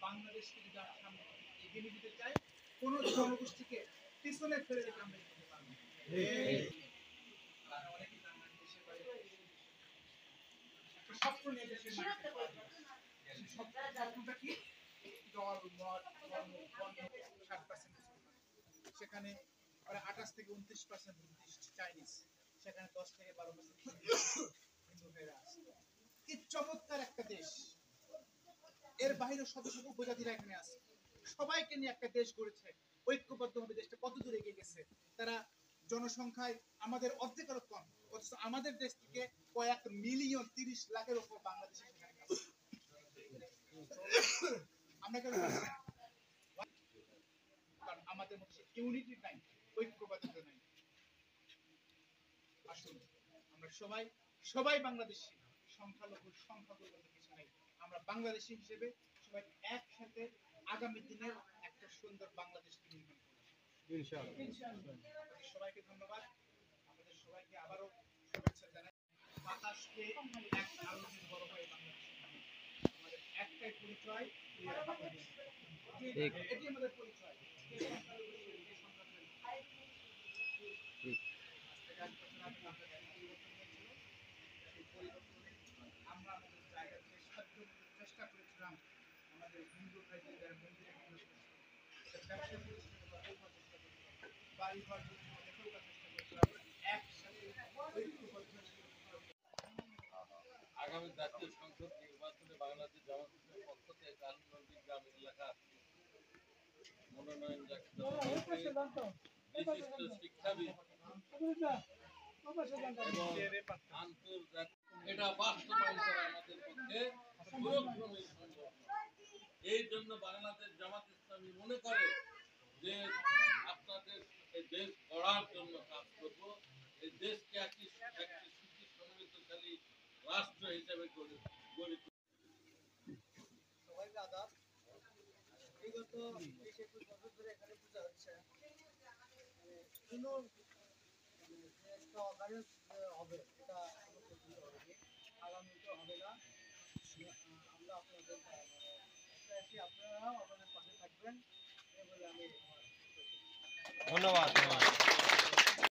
বাংলাদেশকে যদি আমরা সামনে এগিয়ে নিয়ে যেতে চাই, কোন জনগোষ্ঠীকে পিছনে ফেলে রেখে আমরা এগোতে পারবো না। অনেকেই বাংলাদেশের বাইরে একটা স্বপ্ন নিয়ে দেশের মাটিতে পা দিয়েছে। স্বপ্নটা কি? জল, মদ, ধর্ম, বর্ণ 60% মুসলমান। সেখানে 28 থেকে 29% বুদ্ধিস্ট, চাইনিজ। সেখানে 10 থেকে 12% হিন্দু ভাইরা আছে। কি চমৎকার একটা দেশ! এর বাইরে শত শত উপজাতিরা এখানে আছে। সবাইকে নিয়ে একটা দেশ গড়েছে। ঐক্যবদ্ধভাবে দেশটা কত দূর এগিয়ে গেছে। তারা জনসংখ্যায় আমাদের অর্ধেকেরও কম, অথচ আমাদের দেশ থেকে কয়েক মিলিয়ন, 30 লাখের উপর বাংলাদেশে সেখানে আছে। আমরা কেন? কারণ আমাদের মধ্যে ইউনিটি নাই, ঐক্যবদ্ধতা নাই। আসুন আমরা সবাই বাংলাদেশি, সংখ্যালঘু বলতে কিছু নাই। আমরা বাংলাদেশি হিসেবে সবাই একসাথে আগামী দিনের একটা সুন্দর বাংলাদেশ নির্মাণ করব ইনশাআল্লাহ। সবাইকে ধন্যবাদ। আমাদের সবাইকে আবারও শুভেচ্ছা জানাই। বাতাসকে এক আলোতে বড় হয় বাংলাদেশ। আমাদের একটাই পরিচয়, বাংলাদেশ। এটি আমাদের পরিচয়। আমরা আমাদের জায়গা থেকে চেষ্টা করেছিলাম আমাদের হিন্দু ভাইদের যারা মন্দিরে ব্যবসা প্রতিষ্ঠানে বাড়ি ঘর দেখেও চেষ্টা করেছিলাম একসাথে আগামী জাতীয় সংসদ নির্বাচনে বাংলাদেশ জামাত ইসলামের পক্ষ থেকে কালীগঞ্জ গ্রামীণ এলাকার মনোনয়ন বিশিষ্ট শিক্ষাবিদ এটা বাস্তবায়ন করা আমাদের পক্ষে পুরোক্রমে সম্ভব। এই জন্য বাংলাদেশ জামাত ইসলামী মনে করে যে আপনাদের এই দেশ গড়ার জন্য কাজ করব, এই দেশকে একটি সুখী সমৃদ্ধশালী রাষ্ট্র হিসেবে গড়ে তুলব। সবাইকে আদাব। বিগত 20-21 বছর ধরে এখানে পূজা হচ্ছে। একটা অকারেন্স হবে এটা হয়নি, আগামীতে হবে না। আমরা আপনাদের আপনারাও আমাদের পাশে থাকবেন এই বলে আমি ধন্যবাদ।